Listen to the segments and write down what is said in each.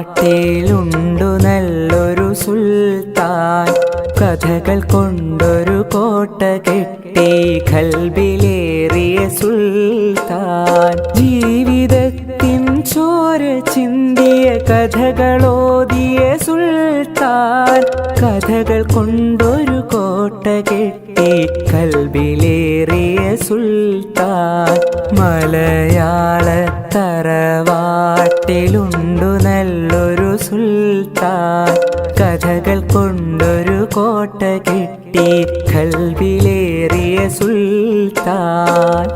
തറവാട്ടിലുണ്ടു നല്ലൊരു സുൽത്താൻ. കഥകൾ കൊണ്ടൊരു കോട്ട കെട്ടി ഖൽബിലേറിയ സുൽത്താൻ. ജീവിതത്തിൻ ചോര ചിന്തിയ കഥകളോതിയ സുൽത്താൻ. കഥകൾ കൊണ്ടൊരു കോട്ട കെട്ടി ഖൽബിലേറിയ സുൽത്താൻ. മലയാള തറവാട്ടിലുണ്ടു നല്ലൊരു സുൽത്താൻ. കഥകൾ കൊണ്ടൊരു കോട്ട കെട്ടി ഖൽബിലേറിയ സുൽത്താൻ.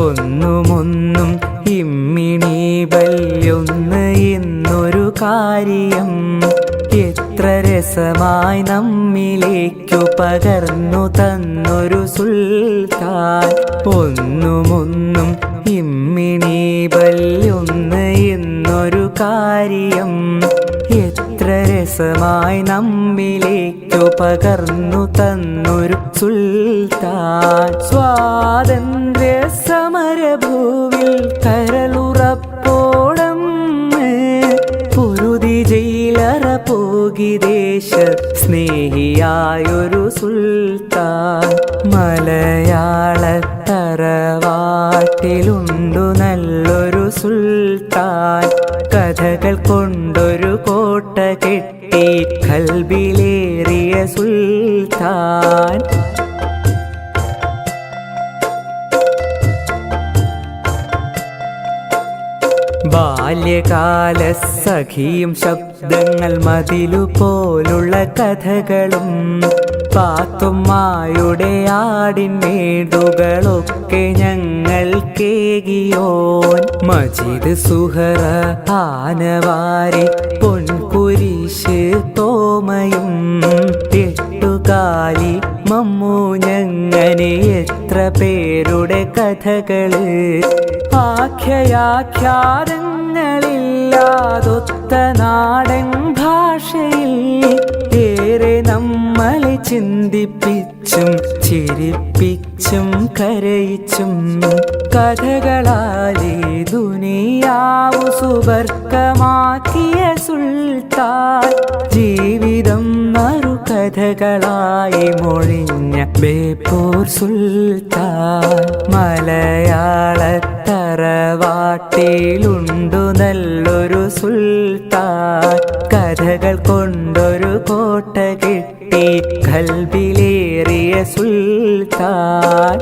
ഒന്നുമൊന്നും ഇമ്മിണി ബല്യൊന്ന് എന്നൊരു കാര്യം എത്ര രസമായി നമ്മിലേക്കു പകർന്നു തന്നൊരു സുൽത്താൻ. ഒന്നുമൊന്നും ഇമ്മിണി ബല്യൊന്ന് എന്നൊരു കാര്യം എത്ര രസമായി നമ്മിലേക്കു പകർന്നു തന്നൊരു സുൽത്താൻ. സ്വാതന്ത്ര്യ സമരഭൂവിൽ കരളുറപ്പോടം പൊരുതി ജയിലറ പോകി ദേശ സ്നേഹിയായൊരു സുൽത്താൻ. മലയാള തറവാട്ടിലുണ്ടു നല്ലൊരു സുൽത്താൻ. കഥകൾ കൊണ്ടൊരു കോട്ട കെട്ടി ഖൽബിലേറിയ സുൽത്താൻ. ബാല്യകാല സഖിയും ശബ്ദങ്ങൾ മതിലുപോലുള്ള കഥകളും പാത്തുമ്മായുടെ ആടിൻമേടുകളൊക്കെ ഞങ്ങൾ കേകിയോൻ. മജീദ് സുഹറ ആനവാരി പൊൻകുരിശ് തോമയും എട്ടുകാലി മമ്മൂ ഞങ്ങനെ എത്ര പേരുടെ കഥകള്. ആഖ്യാഖ്യാതങ്ങളില്ലാതൊത്ത നാടൻ ഭാഷയിൽ ഏറെ നമ്മളെ ചിന്തിപ്പിച്ചും ചിരിപ്പിച്ചും കരയിച്ചും കഥകളാലേ ദുനിയാവു സുബർക്കമാക്കിയ സുൽത്താൻ. ജീവിതം നറു കഥകളായി മൊഴിഞ്ഞ ബേപ്പൂർ സുൽത്താൻ. മലയാള തറവാട്ടിലുണ്ടു നല്ലൊരു സുൽത്താൻ. കഥകൾ കൊണ്ടൊരു കോട്ട കെട്ടി ഖൽബിലേറിയ സുൽത്താൻ.